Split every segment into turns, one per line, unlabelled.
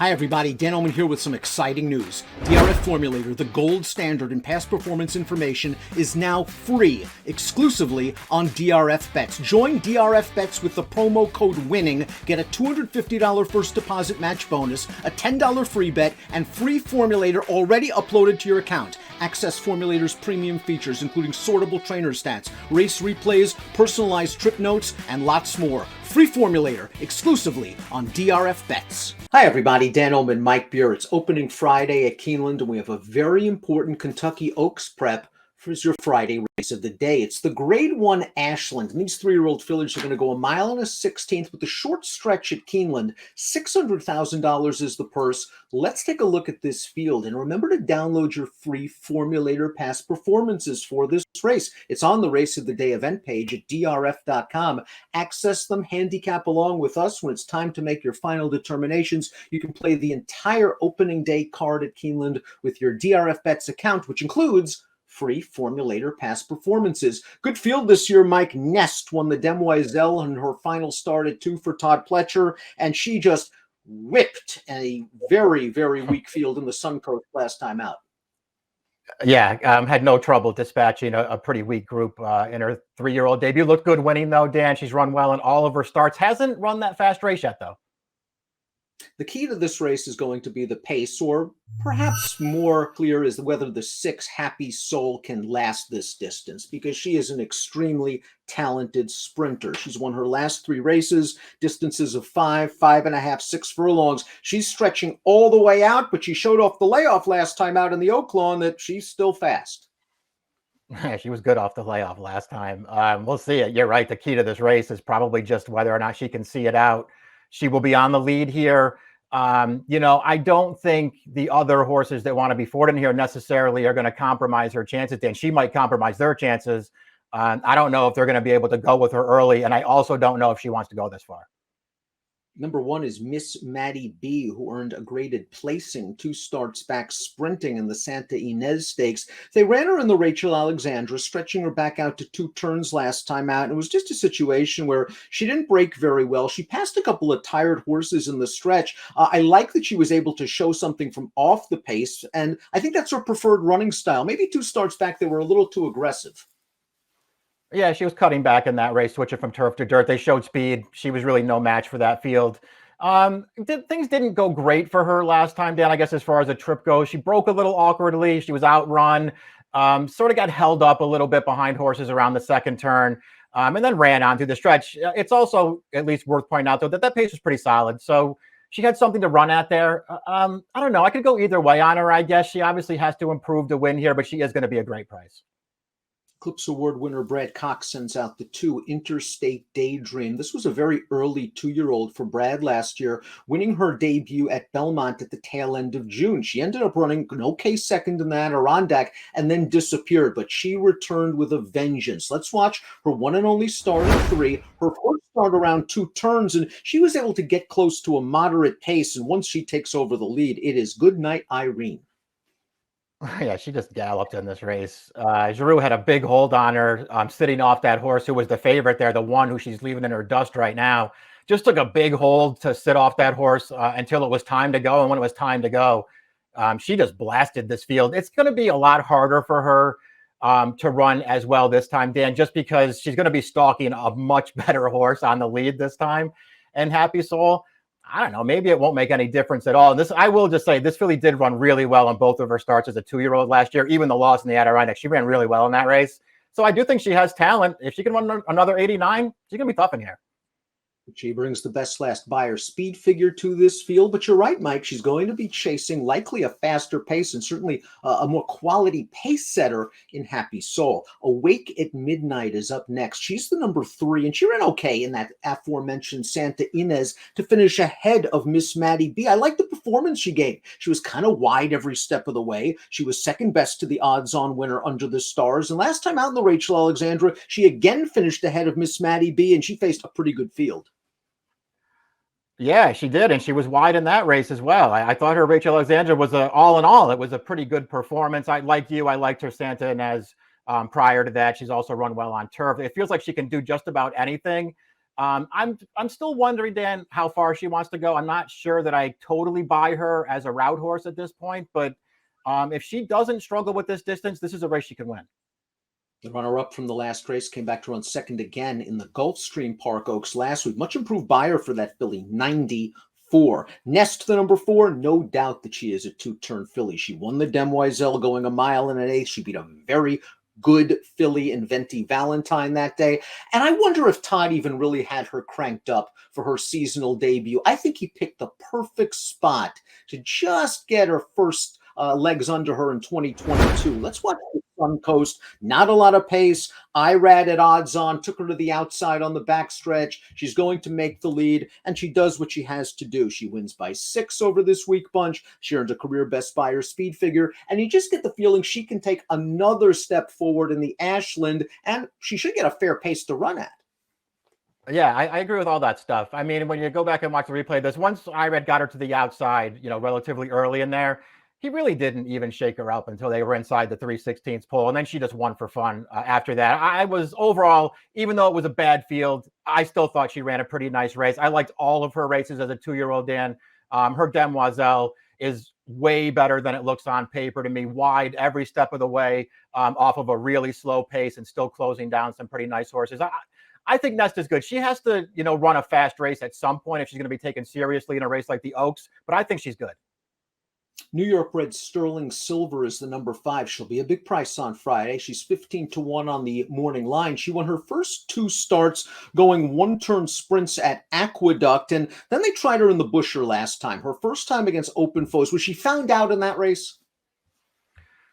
Hi everybody, Dan Illman here with some exciting news. DRF Formulator, the gold standard in past performance information, is now free, exclusively on DRF Bets. Join DRF Bets with the promo code WINNING, get a $250 first deposit match bonus, a $10 free bet, and free Formulator already uploaded to your account. Access Formulator's premium features, including sortable trainer stats, race replays, personalized trip notes, and lots more. Free Formulator, exclusively on DRF Bets. Hi everybody, Dan Illman, Mike Buer. It's opening Friday at Keeneland, and we have a very important Kentucky Oaks prep for your Friday race of the day. It's the Grade 1 Ashland, and these three-year-old fillies are going to go 1 mile and a 16th with a short stretch at Keeneland. $600,000 is the purse. Let's take a look at this field, and remember to download your free Formulator past performances for this race. It's on the Race of the Day event page at DRF.com. Access them, handicap along with us. When it's time to make your final determinations, you can play the entire opening day card at Keeneland with your DRF Bets account, which includes free Formulator past performances. Good field this year. Mike Nest won the Demoiselle in her final start at 2 for Todd Pletcher, and she just whipped a very, very weak field in the Suncoast last time out.
Yeah, had no trouble dispatching a pretty weak group in her 3-year-old debut. Looked good winning, though, Dan. She's run well in all of her starts. Hasn't run that fast race yet, though.
The key to this race is going to be the pace, or perhaps more clear is whether the 6 Happy Soul can last this distance, because she is an extremely talented sprinter. She's won her last 3 races, distances of 5, 5.5, 6 furlongs. She's stretching all the way out, but she showed off the layoff last time out in the Oaklawn that she's still fast.
She was good off the layoff last time. We'll see it. You're right. The key to this race is probably just whether or not she can see it out. She will be on the lead here. I don't think the other horses that want to be forward in here necessarily are going to compromise her chances. Dan, she might compromise their chances. I don't know if they're going to be able to go with her early, and I also don't know if she wants to go this far.
Number 1 is Miss Maddie B, who earned a graded placing 2 starts back sprinting in the Santa Ynez Stakes. They ran her in the Rachel Alexandra, stretching her back out to 2 turns last time out. And it was just a situation where she didn't break very well. She passed a couple of tired horses in the stretch. I like that she was able to show something from off the pace, and I think that's her preferred running style. Maybe 2 starts back, they were a little too aggressive.
Yeah, she was cutting back in that race, switching from turf to dirt. They showed speed. She was really no match for that field. Things didn't go great for her last time, Dan, I guess, as far as a trip goes. She broke a little awkwardly. She was outrun, sort of got held up a little bit behind horses around the second turn, and then ran on through the stretch. It's also at least worth pointing out, though, that pace was pretty solid. So she had something to run at there. I don't know. I could go either way on her, I guess. She obviously has to improve to win here, but she is going to be a great price.
Eclipse Award winner Brad Cox sends out the 2 Interstate Daydream. This was a very early 2-year-old for Brad last year, winning her debut at Belmont at the tail end of June. She ended up running an okay second in that Adirondack and then disappeared, but she returned with a vengeance. Let's watch her one and only start at 3. Her first start around 2 turns, and she was able to get close to a moderate pace, and once she takes over the lead, it is good night, Irene.
Yeah, she just galloped in this race. Giroux had a big hold on her, sitting off that horse who was the favorite there, the one who she's leaving in her dust right now. Just took a big hold to sit off that horse until it was time to go. And when it was time to go, she just blasted this field. It's going to be a lot harder for her to run as well this time, Dan, just because she's going to be stalking a much better horse on the lead this time. And Happy Soul, I don't know, maybe it won't make any difference at all. This, I will just say, this filly did run really well on both of her starts as a 2-year-old last year. Even the loss in the Adirondack, she ran really well in that race. So I do think she has talent. If she can run another 89, she's going to be tough in here.
She brings the best last buyer speed figure to this field, but you're right, Mike. She's going to be chasing likely a faster pace and certainly a more quality pace setter in Happy Soul. Awake at Midnight is up next. She's the number 3, and she ran okay in that aforementioned Santa Ynez to finish ahead of Miss Maddie B. I like the performance she gave. She was kind of wide every step of the way. She was second best to the odds-on winner Under the Stars, and last time out in the Rachel Alexandra, she again finished ahead of Miss Maddie B, and she faced a pretty good field.
Yeah, she did, and she was wide in that race as well. I thought her Rachel Alexandra was all in all, it was a pretty good performance. I liked her Santa Ynez prior to that. She's also run well on turf. It feels like she can do just about anything. I'm still wondering, Dan, how far she wants to go. I'm not sure that I totally buy her as a route horse at this point, but if she doesn't struggle with this distance, this is a race she can win.
The runner-up from the last race came back to run second again in the Gulfstream Park Oaks last week. Much improved buyer for that filly, 94. Nest, the number 4, no doubt that she is a two-turn filly. She won the Demoiselle going a mile and an eighth. She beat a very good filly in Venti Valentine that day. And I wonder if Todd even really had her cranked up for her seasonal debut. I think he picked the perfect spot to just get her first legs under her in 2022. Let's watch the Suncoast. Not a lot of pace. IRAD at odds on, took her to the outside on the backstretch. She's going to make the lead, and she does what she has to do. She wins by 6 over this week bunch. She earned a career best buyer speed figure, and you just get the feeling she can take another step forward in the Ashland, and she should get a fair pace to run at.
Yeah, I agree with all that stuff. I mean, when you go back and watch the replay, this once IRAD got her to the outside, relatively early in there, he really didn't even shake her up until they were inside the 3/16 pole. And then she just won for fun after that. I was overall, even though it was a bad field, I still thought she ran a pretty nice race. I liked all of her races as a 2-year-old, Dan. Her Demoiselle is way better than it looks on paper to me, wide every step of the way, off of a really slow pace and still closing down some pretty nice horses. I think Nest is good. She has to, run a fast race at some point if she's going to be taken seriously in a race like the Oaks, but I think she's good.
New York bred Sterling Silver is the number 5. She'll be a big price on Friday. She's 15-1 on the morning line. She won her first 2 starts going one-turn sprints at Aqueduct, and then they tried her in the Busher last time. Her first time against open foes. Was she found out in that race?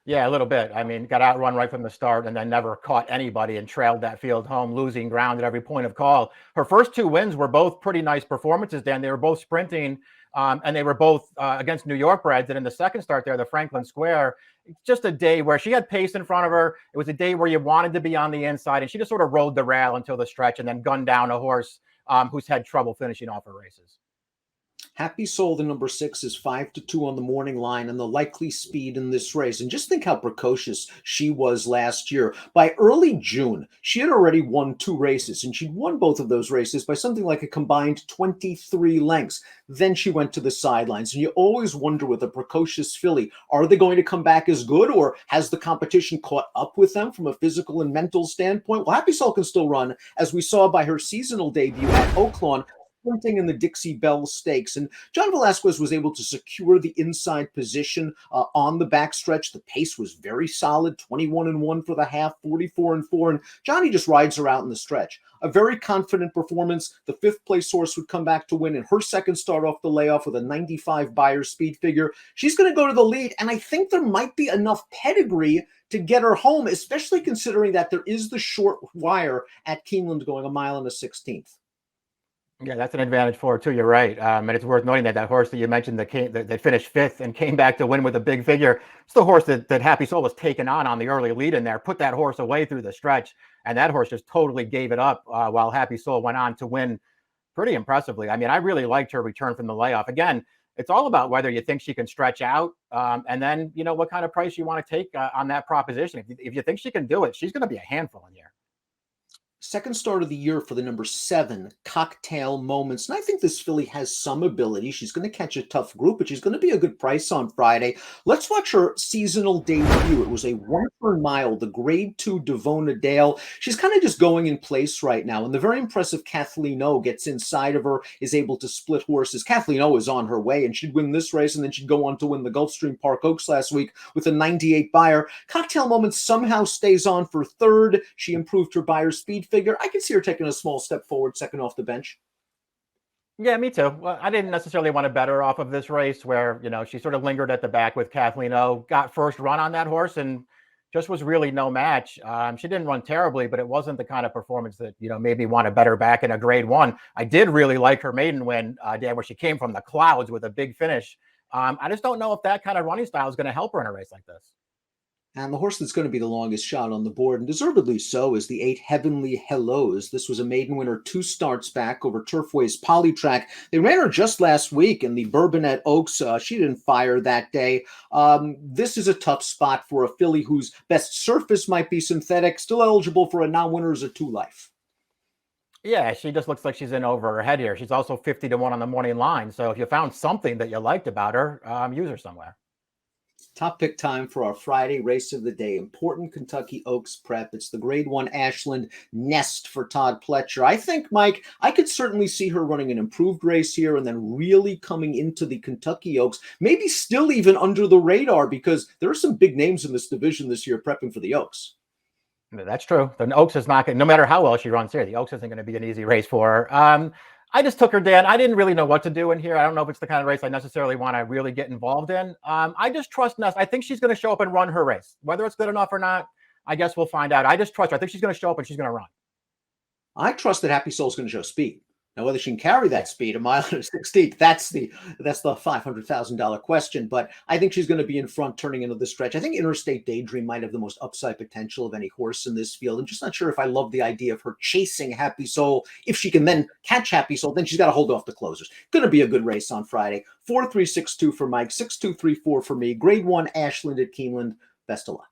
Yeah, a little bit. I mean, got outrun right from the start and then never caught anybody and trailed that field home, losing ground at every point of call. Her first 2 wins were both pretty nice performances, Dan. They were both sprinting, and they were both against New York breds. And in the second start there, the Franklin Square, just a day where she had pace in front of her. It was a day where you wanted to be on the inside, and she just sort of rode the rail until the stretch and then gunned down a horse who's had trouble finishing off her races.
Happy Soul, the number 6, is 5-2 on the morning line and the likely speed in this race. And just think how precocious she was last year. By early June, she had already won 2 races, and she'd won both of those races by something like a combined 23 lengths. Then she went to the sidelines. And you always wonder with a precocious filly, are they going to come back as good, or has the competition caught up with them from a physical and mental standpoint? Well, Happy Soul can still run, as we saw by her seasonal debut at Oaklawn, sprinting in the Dixie Bell Stakes. And John Velasquez was able to secure the inside position on the backstretch. The pace was very solid, 21-1 for the half, 44-4. And Johnny just rides her out in the stretch. A very confident performance. The 5th place horse would come back to win in her second start off the layoff with a 95 buyer speed figure. She's going to go to the lead, and I think there might be enough pedigree to get her home, especially considering that there is the short wire at Keeneland going a mile and a 16th.
Yeah, that's an advantage for her too. You're right, and it's worth noting that horse that you mentioned that finished 5th and came back to win with a big figure. It's the horse that Happy Soul was taken on the early lead in there. Put that horse away through the stretch, and that horse just totally gave it up while Happy Soul went on to win pretty impressively. I mean, I really liked her return from the layoff. Again, it's all about whether you think she can stretch out, and then what kind of price you want to take on that proposition. If you think she can do it, she's going to be a handful in here.
Second start of the year for the number 7, Cocktail Moments. And I think this filly has some ability. She's going to catch a tough group, but she's going to be a good price on Friday. Let's watch her seasonal debut. It was a 1-turn mile, the grade 2 Devona Dale. She's kind of just going in place right now. And the very impressive Kathleen O gets inside of her, is able to split horses. Kathleen O is on her way, and she'd win this race, and then she'd go on to win the Gulfstream Park Oaks last week with a 98 buyer. Cocktail Moments somehow stays on for 3rd. She improved her buyer speed figure. I can see her taking a small step forward, second off the bench.
Yeah, me too. Well, I didn't necessarily want to bet her off of this race where, she sort of lingered at the back with Kathleen O, got first run on that horse and just was really no match. She didn't run terribly, but it wasn't the kind of performance that, made me want to bet her back in a grade 1. I did really like her maiden win, Dan, where she came from the clouds with a big finish. I just don't know if that kind of running style is going to help her in a race like this.
And the horse that's going to be the longest shot on the board, and deservedly so, is the 8 Heavenly Hellos. This was a maiden winner 2 starts back over Turfway's Polytrack. They ran her just last week in the Bourbonnette Oaks. She didn't fire that day. This is a tough spot for a filly whose best surface might be synthetic, still eligible for a non-winners or 2 life.
Yeah, she just looks like she's in over her head here. She's also 50 to 1 on the morning line. So if you found something that you liked about her, use her somewhere.
Top pick time for our Friday race of the day. Important Kentucky Oaks prep. It's the Grade 1 Ashland Nest for Todd Pletcher. I think, Mike, I could certainly see her running an improved race here and then really coming into the Kentucky Oaks, maybe still even under the radar, because there are some big names in this division this year prepping for the Oaks.
That's true. The Oaks is not going, no matter how well she runs here, the Oaks isn't going to be an easy race for her. I just took her, Dan. I didn't really know what to do in here. I don't know if it's the kind of race I necessarily want to really get involved in. I just trust Ness. I think she's going to show up and run her race. Whether it's good enough or not, I guess we'll find out. I just trust her. I think she's going to show up and she's going to run.
I trust that Happy Soul's going to show speed. Now, whether she can carry that speed, a mile and a 16th, that's the $500,000 question. But I think she's going to be in front turning into the stretch. I think Interstate Daydream might have the most upside potential of any horse in this field. I'm just not sure if I love the idea of her chasing Happy Soul. If she can then catch Happy Soul, then she's got to hold off the closers. Going to be a good race on Friday. 4-3-6-2 for Mike, 6-2-3-4 for me. Grade 1 Ashland at Keeneland. Best of luck.